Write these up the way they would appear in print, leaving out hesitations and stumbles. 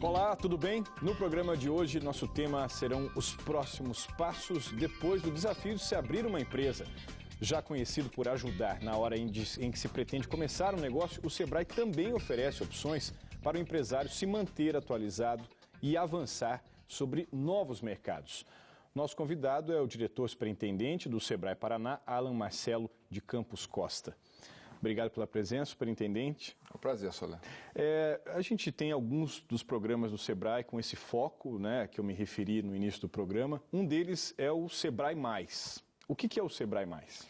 Olá, tudo bem? No programa de hoje, nosso tema serão os próximos passos depois do desafio de se abrir uma empresa. Já conhecido por ajudar na hora em que se pretende começar um negócio, o Sebrae também oferece opções para o empresário se manter atualizado e avançar sobre novos mercados. Nosso convidado é o diretor superintendente do Sebrae Paraná, Alan Marcelo de Campos Costa. Obrigado pela presença, superintendente. É um prazer, Soler. A gente tem alguns dos programas do Sebrae com esse foco, né, que eu me referi no início do programa. Um deles é o Sebrae Mais. O que é o Sebrae Mais?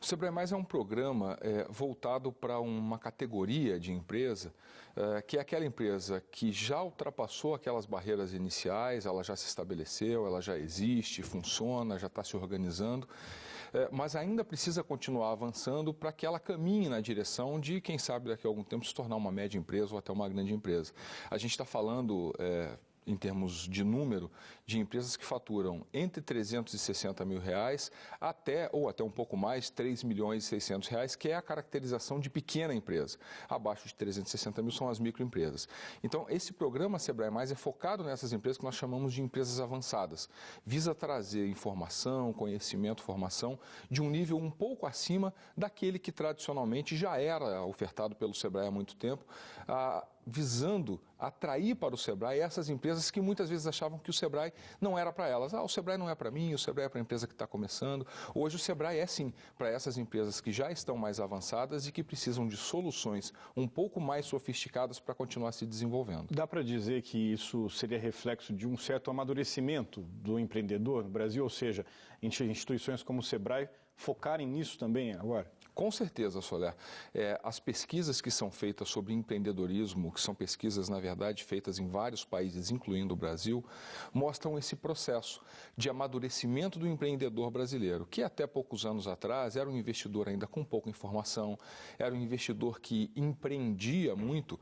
O Sebrae Mais é um programa voltado para uma categoria de empresa, que é aquela empresa que já ultrapassou aquelas barreiras iniciais, ela já se estabeleceu, ela já existe, funciona, já está se organizando, mas ainda precisa continuar avançando para que ela caminhe na direção de, quem sabe, daqui a algum tempo se tornar uma média empresa ou até uma grande empresa. A gente está falando em termos de número, de empresas que faturam entre R$360 mil até um pouco mais, R$3.600.000, que é a caracterização de pequena empresa. Abaixo de 360 mil são as microempresas. Então, esse programa Sebrae Mais é focado nessas empresas que nós chamamos de empresas avançadas. Visa trazer informação, conhecimento, formação de um nível um pouco acima daquele que tradicionalmente já era ofertado pelo Sebrae há muito tempo, visando atrair para o Sebrae essas empresas que muitas vezes achavam que o Sebrae não era para elas. O Sebrae não é para mim, o Sebrae é para a empresa que está começando. Hoje o Sebrae é sim para essas empresas que já estão mais avançadas e que precisam de soluções um pouco mais sofisticadas para continuar se desenvolvendo. Dá para dizer que isso seria reflexo de um certo amadurecimento do empreendedor no Brasil? Ou seja, instituições como o Sebrae focarem nisso também agora? Com certeza, Soler. As pesquisas que são feitas sobre empreendedorismo, que são pesquisas, na verdade, feitas em vários países, incluindo o Brasil, mostram esse processo de amadurecimento do empreendedor brasileiro, que até poucos anos atrás era um investidor ainda com pouca informação, era um investidor que empreendia muito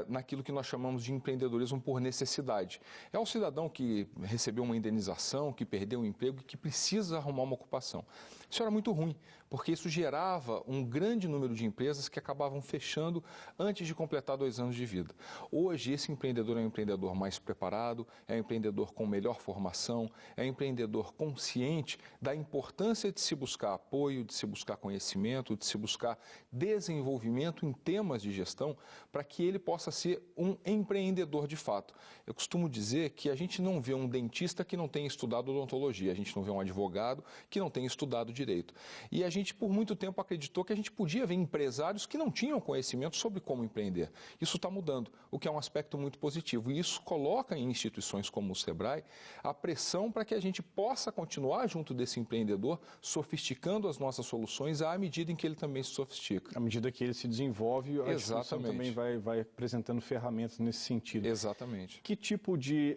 naquilo que nós chamamos de empreendedorismo por necessidade. É o cidadão que recebeu uma indenização, que perdeu o emprego e que precisa arrumar uma ocupação. Isso era muito ruim, porque isso gerava um grande número de empresas que acabavam fechando antes de completar 2 anos de vida. Hoje, esse empreendedor é um empreendedor mais preparado, é um empreendedor com melhor formação, é um empreendedor consciente da importância de se buscar apoio, de se buscar conhecimento, de se buscar desenvolvimento em temas de gestão para que ele possa ser um empreendedor de fato. Eu costumo dizer que a gente não vê um dentista que não tenha estudado odontologia, a gente não vê um advogado que não tenha estudado direito. E a gente, por muito tempo, acreditou que a gente podia ver empresários que não tinham conhecimento sobre como empreender. Isso está mudando, o que é um aspecto muito positivo. E isso coloca em instituições como o Sebrae a pressão para que a gente possa continuar junto desse empreendedor, sofisticando as nossas soluções à medida em que ele também se sofistica. À medida que ele se desenvolve, a instituição também vai apresentando ferramentas nesse sentido. Exatamente. Que tipo de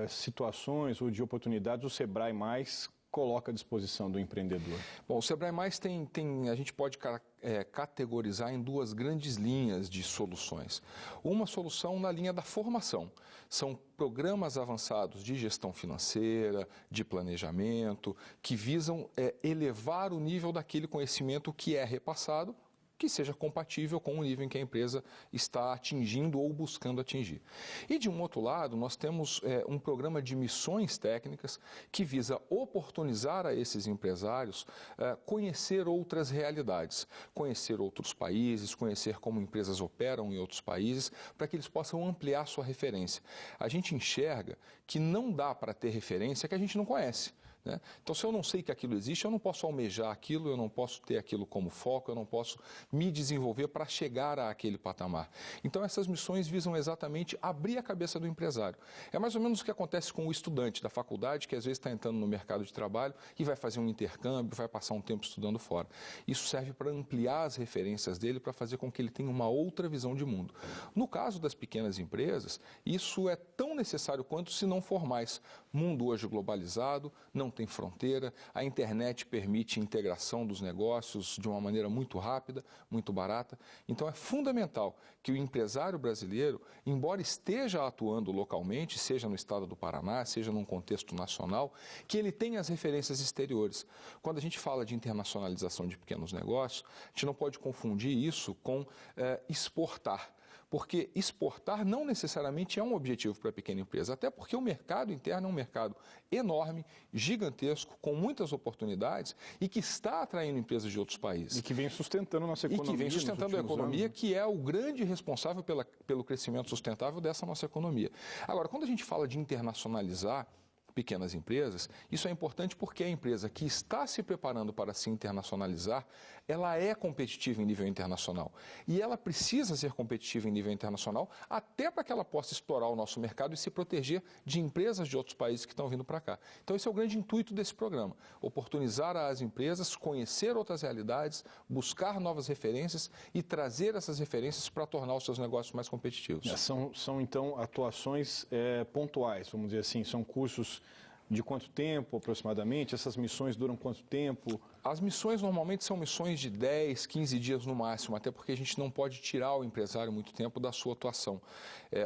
situações ou de oportunidades o Sebrae Mais coloca à disposição do empreendedor? Bom, o Sebrae Mais a gente pode categorizar em 2 grandes linhas de soluções. Uma solução na linha da formação. São programas avançados de gestão financeira, de planejamento, que visam elevar o nível daquele conhecimento que é repassado, que seja compatível com o nível em que a empresa está atingindo ou buscando atingir. E, de um outro lado, nós temos um programa de missões técnicas que visa oportunizar a esses empresários conhecer outras realidades, conhecer outros países, conhecer como empresas operam em outros países, para que eles possam ampliar sua referência. A gente enxerga que não dá para ter referência que a gente não conhece, né? Então, se eu não sei que aquilo existe, eu não posso almejar aquilo, eu não posso ter aquilo como foco, eu não posso me desenvolver para chegar àquele patamar. Então, essas missões visam exatamente abrir a cabeça do empresário. É mais ou menos o que acontece com o estudante da faculdade, que às vezes está entrando no mercado de trabalho e vai fazer um intercâmbio, vai passar um tempo estudando fora. Isso serve para ampliar as referências dele, para fazer com que ele tenha uma outra visão de mundo. No caso das pequenas empresas, isso é tão necessário quanto, se não for mais. Mundo hoje globalizado, não tem fronteira, a internet permite integração dos negócios de uma maneira muito rápida, muito barata. Então é fundamental que o empresário brasileiro, embora esteja atuando localmente, seja no estado do Paraná, seja num contexto nacional, que ele tenha as referências exteriores. Quando a gente fala de internacionalização de pequenos negócios, a gente não pode confundir isso com exportar. porque exportar não necessariamente é um objetivo para a pequena empresa, até porque o mercado interno é um mercado enorme, gigantesco, com muitas oportunidades e que está atraindo empresas de outros países. E que vem sustentando a nossa economia. E que vem sustentando a economia, que é o grande responsável pelo crescimento sustentável dessa nossa economia. Agora, quando a gente fala de internacionalizar pequenas empresas, isso é importante porque a empresa que está se preparando para se internacionalizar, ela é competitiva em nível internacional. E ela precisa ser competitiva em nível internacional até para que ela possa explorar o nosso mercado e se proteger de empresas de outros países que estão vindo para cá. Então esse é o grande intuito desse programa, oportunizar as empresas, conhecer outras realidades, buscar novas referências e trazer essas referências para tornar os seus negócios mais competitivos. São então atuações pontuais, vamos dizer assim, são cursos de quanto tempo aproximadamente? Essas missões duram quanto tempo? As missões normalmente são missões de 10, 15 dias no máximo, até porque a gente não pode tirar o empresário muito tempo da sua atuação.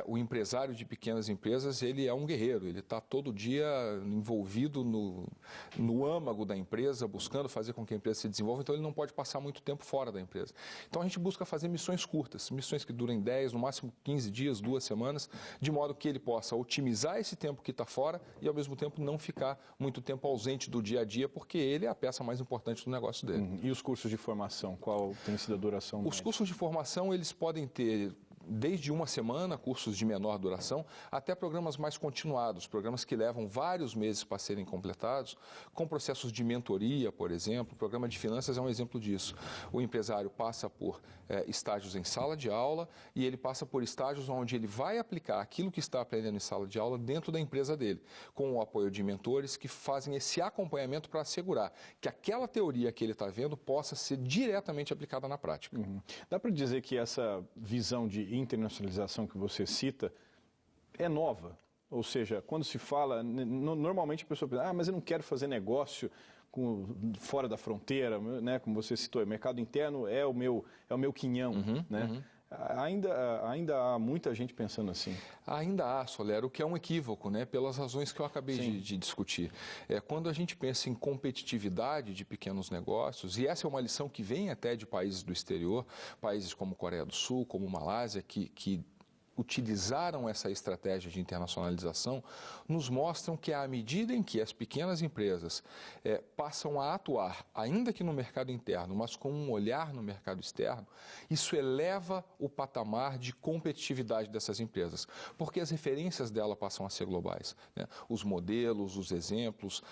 O empresário de pequenas empresas, ele é um guerreiro, ele está todo dia envolvido no âmago da empresa, buscando fazer com que a empresa se desenvolva, então ele não pode passar muito tempo fora da empresa. Então a gente busca fazer missões curtas, missões que durem 10, no máximo 15 dias, 2 semanas, de modo que ele possa otimizar esse tempo que está fora e ao mesmo tempo não ficar muito tempo ausente do dia a dia, porque ele é a peça mais importante do negócio dele. E os cursos de formação, qual tem sido a duração? Os cursos de formação, eles podem ter desde uma semana, cursos de menor duração, até programas mais continuados, programas que levam vários meses para serem completados, com processos de mentoria, por exemplo. O programa de finanças é um exemplo disso. O empresário passa por estágios em sala de aula e ele passa por estágios onde ele vai aplicar aquilo que está aprendendo em sala de aula dentro da empresa dele, com o apoio de mentores que fazem esse acompanhamento para assegurar que aquela teoria que ele está vendo possa ser diretamente aplicada na prática. Dá para dizer que essa visão de internacionalização que você cita é nova? Ou seja, quando se fala, normalmente a pessoa pensa, mas eu não quero fazer negócio fora da fronteira, né? Como você citou, o mercado interno é o meu quinhão, né? Ainda há muita gente pensando assim. Ainda há, Solero, o que é um equívoco, né? Pelas razões que eu acabei de discutir. Quando a gente pensa em competitividade de pequenos negócios, e essa é uma lição que vem até de países do exterior, países como Coreia do Sul, como Malásia, que utilizaram essa estratégia de internacionalização, nos mostram que à medida em que as pequenas empresas passam a atuar, ainda que no mercado interno, mas com um olhar no mercado externo, isso eleva o patamar de competitividade dessas empresas, porque as referências dela passam a ser globais, né? Os modelos, os exemplos,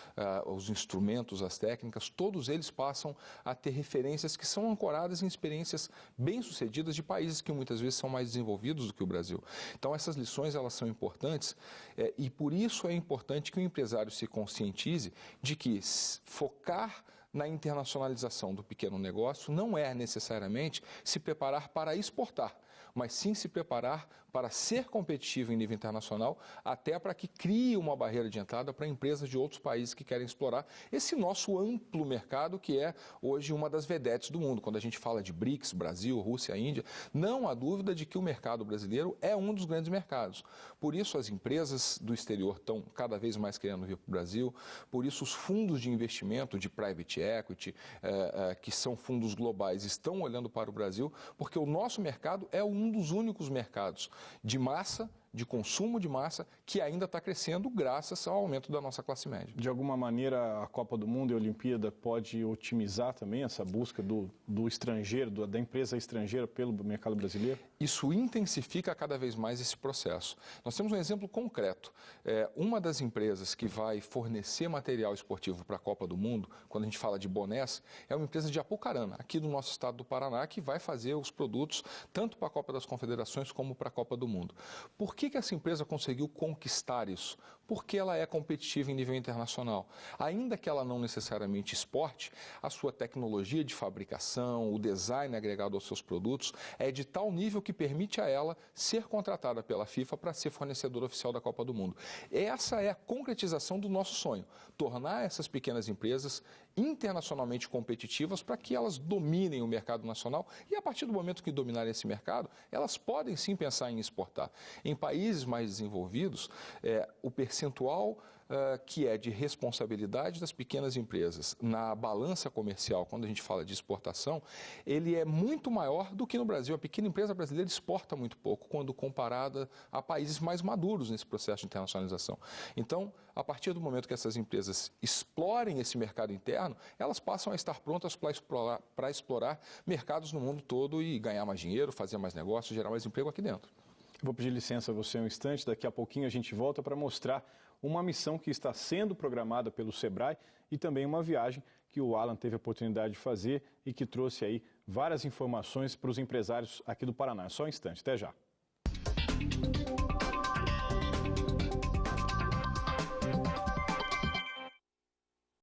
os instrumentos, as técnicas, todos eles passam a ter referências que são ancoradas em experiências bem-sucedidas de países que muitas vezes são mais desenvolvidos do que o Brasil. Então essas lições elas são importantes e por isso é importante que o empresário se conscientize de que focar na internacionalização do pequeno negócio não é necessariamente se preparar para exportar, mas sim se preparar para ser competitivo em nível internacional, até para que crie uma barreira de entrada para empresas de outros países que querem explorar esse nosso amplo mercado, que é hoje uma das vedetes do mundo. Quando a gente fala de BRICS, Brasil, Rússia, Índia, não há dúvida de que o mercado brasileiro é um dos grandes mercados. Por isso as empresas do exterior estão cada vez mais querendo vir para o Brasil, por isso os fundos de investimento, de private equity, que são fundos globais, estão olhando para o Brasil, porque o nosso mercado é um dos únicos mercados de massa, de consumo de massa, que ainda está crescendo graças ao aumento da nossa classe média. De alguma maneira, a Copa do Mundo e a Olimpíada pode otimizar também essa busca do estrangeiro, da empresa estrangeira pelo mercado brasileiro? Isso intensifica cada vez mais esse processo. Nós temos um exemplo concreto. Uma das empresas que vai fornecer material esportivo para a Copa do Mundo, quando a gente fala de bonés, é uma empresa de Apucarana, aqui do nosso estado do Paraná, que vai fazer os produtos tanto para a Copa das Confederações como para a Copa do Mundo. Por que essa empresa conseguiu conquistar isso? Porque ela é competitiva em nível internacional. Ainda que ela não necessariamente exporte, a sua tecnologia de fabricação, o design agregado aos seus produtos é de tal nível que permite a ela ser contratada pela FIFA para ser fornecedora oficial da Copa do Mundo. Essa é a concretização do nosso sonho, tornar essas pequenas empresas internacionalmente competitivas para que elas dominem o mercado nacional e a partir do momento que dominarem esse mercado, elas podem sim pensar em exportar. Em países mais desenvolvidos, o percentual que é de responsabilidade das pequenas empresas na balança comercial, quando a gente fala de exportação, ele é muito maior do que no Brasil. A pequena empresa brasileira exporta muito pouco quando comparada a países mais maduros nesse processo de internacionalização. Então, a partir do momento que essas empresas explorem esse mercado interno, elas passam a estar prontas para explorar mercados no mundo todo e ganhar mais dinheiro, fazer mais negócios, gerar mais emprego aqui dentro. Vou pedir licença a você um instante, daqui a pouquinho a gente volta para mostrar uma missão que está sendo programada pelo Sebrae e também uma viagem que o Alan teve a oportunidade de fazer e que trouxe aí várias informações para os empresários aqui do Paraná. Só um instante, até já.